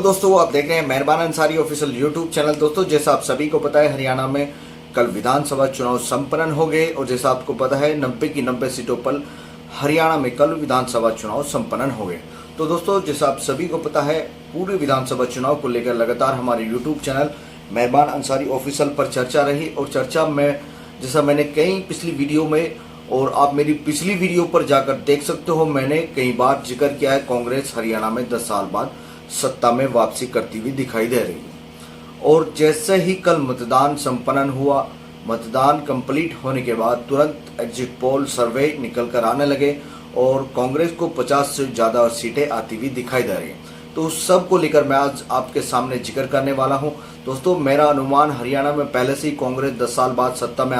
Hello दोस्तों, आप देख रहे हैं मेहरबान अंसारी ऑफिशियल यूट्यूब चैनल। दोस्तों, जैसा आप सभी को पता है, हरियाणा में कल विधानसभा चुनाव संपन्न हो गए और जैसा आपको पता है 90 की 90 सीटों पर हरियाणा में कल विधानसभा चुनाव संपन्न हो गए। तो दोस्तों, जैसा आप सभी को पता है, पूरे विधानसभा चुनाव को लेकर लगातार हमारे यूट्यूब चैनल मेहरबान अंसारी ऑफिशियल पर चर्चा रही और चर्चा में जैसा मैंने कई पिछली वीडियो में और आप मेरी पिछली वीडियो पर जाकर देख सकते हो, मैंने कई बार जिक्र किया है कांग्रेस हरियाणा में 10 साल बाद सत्ता में वापसी करती हुई दिखाई दे रही है। और जैसे ही कल मतदान संपन्न हुआ, मतदान कंप्लीट होने के बाद तुरंत एग्जिट पोल सर्वे निकल कर आने लगे और कांग्रेस को 50 से ज़्यादा सीटें आती हुई दिखाई दे रही हैं। तो उस सब को लेकर मैं आज आपके सामने जिक्र करने वाला हूं। दोस्तों, मेरा अनुमान हरियाणा में पहले से ही कांग्रेस 10 साल बाद सत्ता में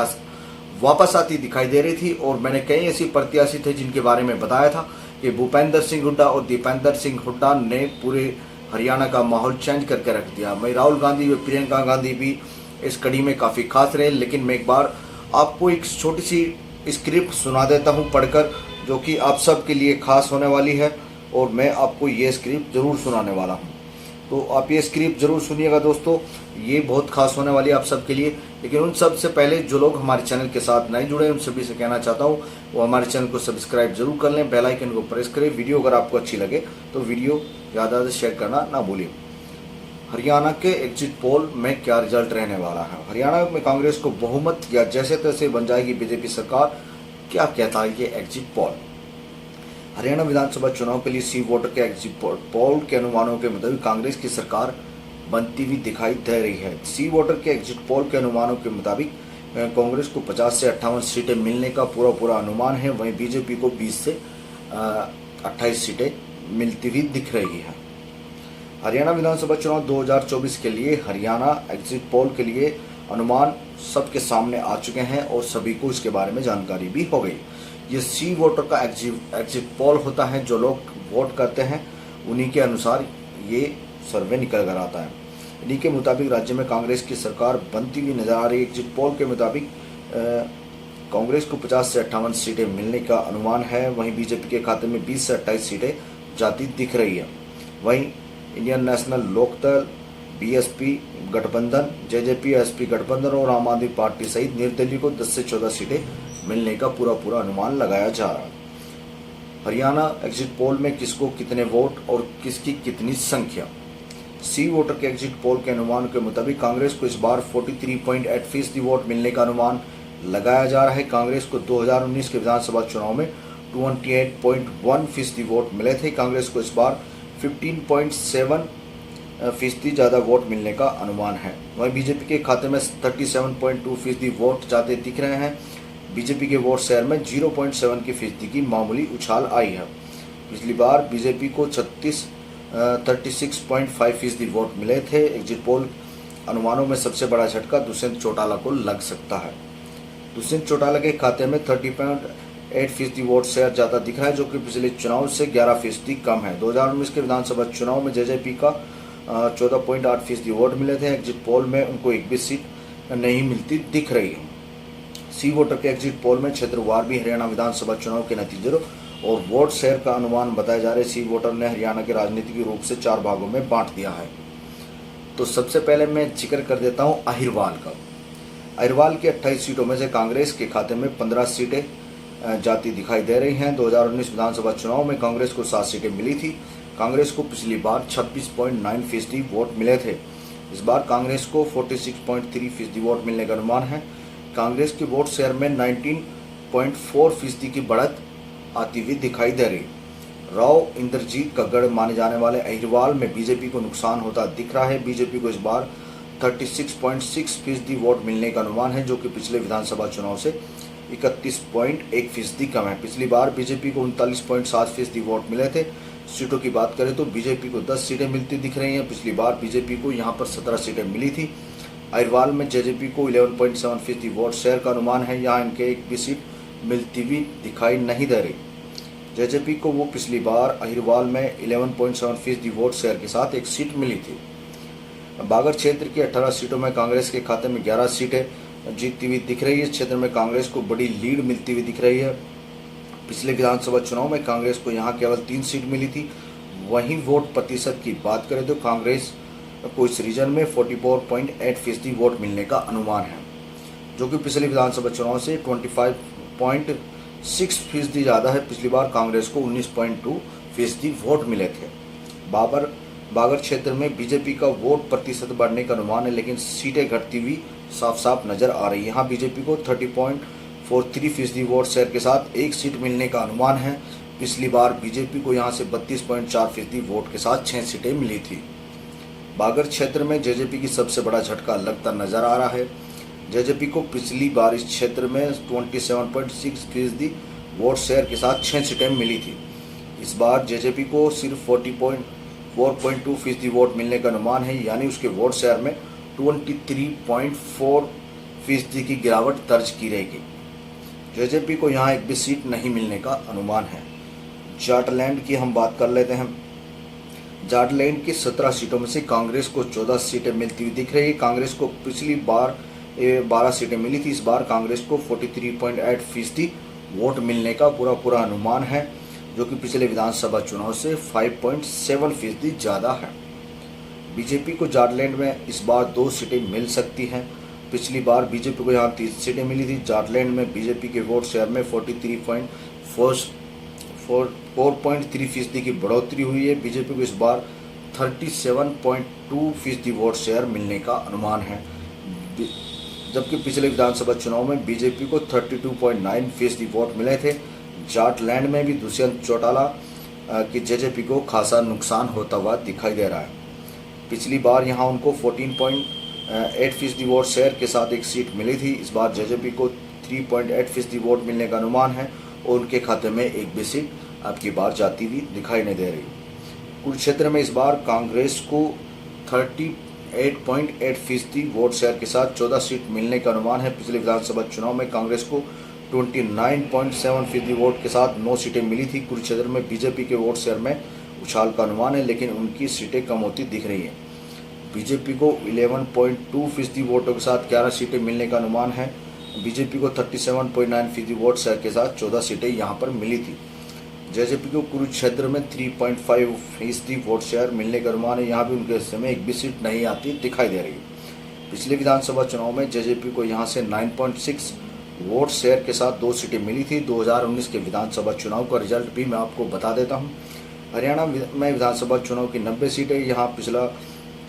वापस आती दिखाई दे रही थी और मैंने कई ऐसी प्रत्याशी थे जिनके बारे में बताया था कि भूपेंद्र सिंह हुड्डा और दीपेंद्र सिंह हुड्डा ने पूरे हरियाणा का माहौल चेंज करके रख दिया। मैं राहुल गांधी व प्रियंका गांधी भी इस कड़ी में काफ़ी खास रहे, लेकिन मैं एक बार आपको एक छोटी सी स्क्रिप्ट सुना देता हूं पढ़कर, जो कि आप सब के लिए खास होने वाली है और मैं आपको ये स्क्रिप्ट ज़रूर सुनाने वाला हूँ। तो आप ये स्क्रिप्ट ज़रूर सुनिएगा दोस्तों, ये बहुत खास होने वाली है आप सबके लिए। लेकिन उन सब से पहले जो लोग हमारे चैनल के साथ नहीं जुड़े, उन सभी से कहना चाहता हूँ वो हमारे चैनल को सब्सक्राइब जरूर कर लें, बेल आइकन को प्रेस करें। वीडियो अगर आपको अच्छी लगे तो वीडियो ज़्यादा से शेयर करना ना भूलिए। हरियाणा के एग्जिट पोल में क्या रिजल्ट रहने वाला है? हरियाणा में कांग्रेस को बहुमत या जैसे तैसे बन जाएगी बीजेपी सरकार, क्या कहता है ये एग्जिट पोल? हरियाणा विधानसभा चुनाव के लिए सी वोटर के एग्जिट पोल के अनुमानों के मुताबिक कांग्रेस की सरकार बनती हुई दिखाई दे रही है। सी वोटर के एग्जिट पोल के अनुमानों के मुताबिक कांग्रेस को 50 से 58 सीटें मिलने का पूरा अनुमान है। वहीं बीजेपी को 20 से 28 सीटें मिलती हुई दिख रही है। हरियाणा विधानसभा चुनाव 2024 के लिए हरियाणा एग्जिट पोल के लिए अनुमान सबके सामने आ चुके हैं और सभी को इसके बारे में जानकारी भी हो गई। ये सी वोटर का एग्जिट पोल होता है, जो लोग वोट करते हैं उन्हीं के अनुसार ये सर्वे निकल कर आता है। इन्हीं के मुताबिक राज्य में कांग्रेस की सरकार बनती हुई नजर आ रही है। एग्जिट पोल के मुताबिक कांग्रेस को 50 से 58 सीटें मिलने का अनुमान है। वहीं बीजेपी के खाते में 20 से 28 सीटें जाती दिख रही है। वहीं इंडियन नेशनल लोकदल, बीएसपी गठबंधन, जेजेपी एसपी गठबंधन और आम आदमी पार्टी सहित निर्दलीय को 10 से 14 सीटें मिलने का पूरा अनुमान लगाया जा रहा है। हरियाणा एग्जिट पोल में किसको कितने वोट और किसकी कितनी संख्या? सी वोटर के एग्जिट पोल के अनुमान के मुताबिक कांग्रेस को इस बार 43.8% वोट मिलने का अनुमान लगाया जा रहा है। कांग्रेस को 2019 के विधानसभा चुनाव में 28.1% वोट मिले थे। कांग्रेस को इस बार 15.7% ज़्यादा वोट मिलने का अनुमान है। वहीं बीजेपी के खाते में 37.2% वोट जाते दिख रहे हैं। बीजेपी के वोट शेयर में 0.7% की मामूली उछाल आई है। पिछली बार बीजेपी को 36.5% वोट मिले थे। एग्जिट पोल अनुमानों में सबसे बड़ा झटका दुष्यंत चौटाला को लग सकता है। दुष्यंत चौटाला के खाते में 30.8% वोट शेयर ज़्यादा दिख रहा है, जो कि पिछले चुनाव से 11% कम है। 2019 के विधानसभा चुनाव में जेजेपी का 14.8% वोट मिले थे। एग्जिट पोल में उनको एक भी सीट नहीं मिलती दिख रही है। सी वोटर के एग्जिट पोल में क्षेत्रवार भी हरियाणा विधानसभा चुनाव के नतीजों और वोट शेयर का अनुमान बताए जा रहे। सी वोटर ने हरियाणा के राजनीतिक रूप से 4 भागों में बांट दिया है। तो सबसे पहले मैं जिक्र कर देता हूं अहिरवाल का। अहिरवाल की 28 सीटों में से कांग्रेस के खाते में 15 सीटें जाती दिखाई दे रही हैं। 2019 विधानसभा चुनाव में कांग्रेस को 7 सीटें मिली थी। कांग्रेस को पिछली बार 26.9% वोट मिले थे। इस बार कांग्रेस को 46.3% वोट मिलने का अनुमान है। कांग्रेस की वोट शेयर में 19.4% की बढ़त आती हुई दिखाई दे रही। राव इंद्रजीत कग्गड़ माने जाने वाले अहिरवाल में बीजेपी को नुकसान होता दिख रहा है। बीजेपी को इस बार 36.6% वोट मिलने का अनुमान है, जो कि पिछले विधानसभा चुनाव से 31.1% कम है। पिछली बार बीजेपी को 39.7% वोट मिले थे। सीटों की बात करें तो बीजेपी को 10 सीटें मिलती दिख रही हैं। पिछली बार बीजेपी को यहाँ पर 17 सीटें मिली थी। अहिरवाल में जेजेपी को 11.7% वोट शेयर का अनुमान है। यहाँ इनके एक भी सीट मिलती हुई दिखाई नहीं दे रही। जेजेपी को वो पिछली बार अहिरवाल में 11.7% वोट शेयर के साथ एक सीट मिली थी। बागर क्षेत्र की 18 सीटों में कांग्रेस के खाते में 11 सीटें जीतती हुई दिख रही है। इस क्षेत्र में कांग्रेस को बड़ी लीड मिलती हुई दिख रही है। पिछले विधानसभा चुनाव में कांग्रेस को यहाँ केवल 3 सीट मिली थी। वहीं वोट प्रतिशत की बात करें तो कांग्रेस को इस रीजन में 44.8% वोट मिलने का अनुमान है, जो कि पिछले विधानसभा चुनाव से 25.6% ज़्यादा है। पिछली बार कांग्रेस को 19.2% वोट मिले थे। बागर क्षेत्र में बीजेपी का वोट प्रतिशत बढ़ने का अनुमान है, लेकिन सीटें घटती हुई साफ साफ नजर आ रही है। यहाँ बीजेपी को 30.43% वोट शेयर के साथ एक सीट मिलने का अनुमान है। पिछली बार बीजेपी को यहाँ से 32.4% वोट के साथ 6 सीटें मिली थी। बागर क्षेत्र में जेजेपी की सबसे बड़ा झटका लगता नजर आ रहा है। जेजेपी को पिछली बार इस क्षेत्र में 27.6% वोट शेयर के साथ 6 सीटें मिली थी। इस बार जेजेपी को सिर्फ 4.2% वोट मिलने का अनुमान है, यानी उसके वोट शेयर में 23.4% की गिरावट दर्ज की रहेगी। जेजेपी को यहाँ एक भी सीट नहीं मिलने का अनुमान है। जाटलैंड की हम बात कर लेते हैं। जाटलैंड की 17 सीटों में से कांग्रेस को 14 सीटें मिलती हुई दिख रही है। कांग्रेस को पिछली बार 12 सीटें मिली थी। इस बार कांग्रेस को 43.8% वोट मिलने का पूरा अनुमान है, जो कि पिछले विधानसभा चुनाव से 5.7% ज़्यादा है। बीजेपी को जाटलैंड में इस बार 2 सीटें मिल सकती हैं। पिछली बार बीजेपी को यहाँ 30 सीटें मिली थी। जाटलैंड में बीजेपी के वोट शेयर में 43.4% की बढ़ोतरी हुई है। बीजेपी को इस बार 37.2% वोट शेयर मिलने का अनुमान है, जबकि पिछले विधानसभा चुनाव में बीजेपी को 32.9% वोट मिले थे। जाटलैंड में भी दुष्यंत चौटाला की जेजेपी को खासा नुकसान होता हुआ दिखाई दे रहा है। पिछली बार यहां उनको 14.8% वोट शेयर के साथ एक सीट मिली थी। इस बार जेजेपी को 3.8% वोट मिलने का अनुमान है और उनके खाते में एक भी सीट अब की बार जाती हुई दिखाई नहीं दे रही। कुरुक्षेत्र में इस बार कांग्रेस को 38.8% वोट शेयर के साथ 14 सीट मिलने का अनुमान है। पिछले विधानसभा चुनाव में कांग्रेस को 29.7% वोट के साथ 9 सीटें मिली थी। कुरुक्षेत्र में बीजेपी के वोट शेयर में उछाल का अनुमान है, लेकिन उनकी सीटें कम होती दिख रही हैं। बीजेपी को 11.2% वोटों के साथ 11 सीटें मिलने का अनुमान है। बीजेपी को 37.9% वोट शेयर के साथ 14 सीटें यहां पर मिली थी। जेजेपी को कुरुक्षेत्र में 3.5% वोट शेयर मिलने का अनुमान है। यहाँ भी उनके हिस्से में एक भी सीट नहीं आती दिखाई दे रही है। पिछले विधानसभा चुनाव में जेजेपी को यहाँ से 9.6 वोट शेयर के साथ 2 सीटें मिली थी। 2019 के विधानसभा चुनाव का रिजल्ट भी मैं आपको बता देता हूँ। हरियाणा में विधानसभा चुनाव की 90 सीटें। यहाँ पिछला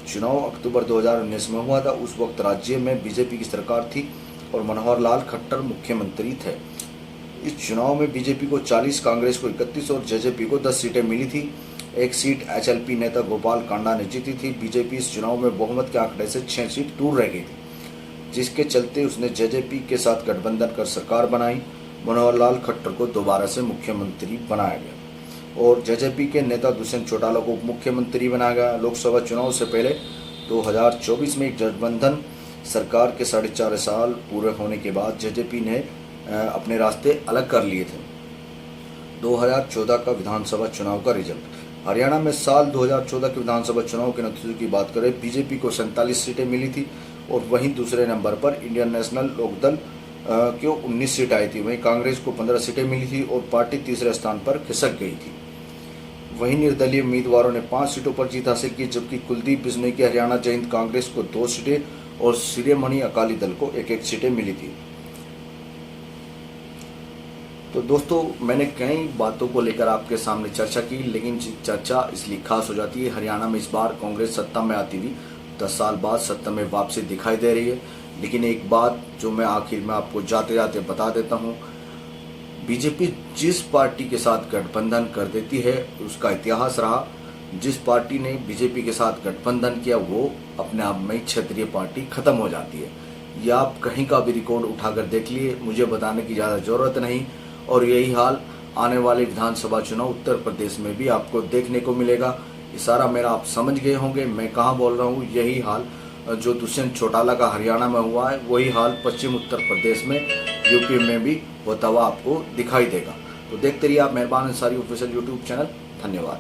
चुनाव अक्टूबर 2019 में हुआ था। उस वक्त राज्य में बीजेपी की सरकार थी और मनोहर लाल खट्टर मुख्यमंत्री थे। इस चुनाव में बीजेपी को 40, कांग्रेस को 31 और जेजेपी को 10 सीटें मिली थी। एक सीट एचएलपी नेता गोपाल कांडा ने जीती थी। बीजेपी इस चुनाव में बहुमत के आंकड़े से 6 सीट दूर रह गई थी, जिसके चलते उसने जेजेपी के साथ गठबंधन कर सरकार बनाई। मनोहर लाल खट्टर को दोबारा से मुख्यमंत्री बनाया गया और जेजेपी के नेता दुष्यंत चौटाला को मुख्यमंत्री बनाया गया। लोकसभा चुनाव से पहले 2024 में एक गठबंधन सरकार के 4.5 साल पूरे होने के बाद जेजेपी ने अपने रास्ते अलग कर लिए थे। 2014 का विधानसभा चुनाव का रिजल्ट। हरियाणा में साल 2014 के विधानसभा चुनाव के नतीजों की बात करें, बीजेपी को 47 सीटें मिली थी और वहीं दूसरे नंबर पर इंडियन नेशनल लोकदल को 19 सीट आई थी। वहीं कांग्रेस को 15 सीटें मिली थी और पार्टी तीसरे स्थान पर खिसक गई थी। वहीं निर्दलीय उम्मीदवारों ने 5 सीटों पर जीत हासिल की, जबकि कुलदीप बिश्नोई की हरियाणा जयंत कांग्रेस को 2 सीटें और शिरोमणि अकाली दल को 1-1 सीटें मिली थी। तो दोस्तों, मैंने कई बातों को लेकर आपके सामने चर्चा की, लेकिन चर्चा इसलिए खास हो जाती है, हरियाणा में इस बार कांग्रेस सत्ता में आती हुई 10 साल बाद सत्ता में वापसी दिखाई दे रही है। लेकिन एक बात जो मैं आखिर में आपको जाते जाते बता देता हूँ, बीजेपी जिस पार्टी के साथ गठबंधन कर देती है उसका इतिहास रहा। जिस पार्टी ने बीजेपी के साथ गठबंधन किया वो अपने आप में क्षेत्रीय पार्टी खत्म हो जाती है। यह आप कहीं का भी रिकॉर्ड उठाकर देख लिए, मुझे बताने की ज़्यादा ज़रूरत नहीं। और यही हाल आने वाले विधानसभा चुनाव उत्तर प्रदेश में भी आपको देखने को मिलेगा। इशारा मेरा आप समझ गए होंगे मैं कहाँ बोल रहा हूँ। यही हाल जो दुष्यंत चौटाला का हरियाणा में हुआ है, वही हाल पश्चिम उत्तर प्रदेश में, यूपी में भी होता हुआ आपको दिखाई देगा। तो देखते रहिए आप मेहरबान अंसारी ऑफिशियल यूट्यूब चैनल। धन्यवाद।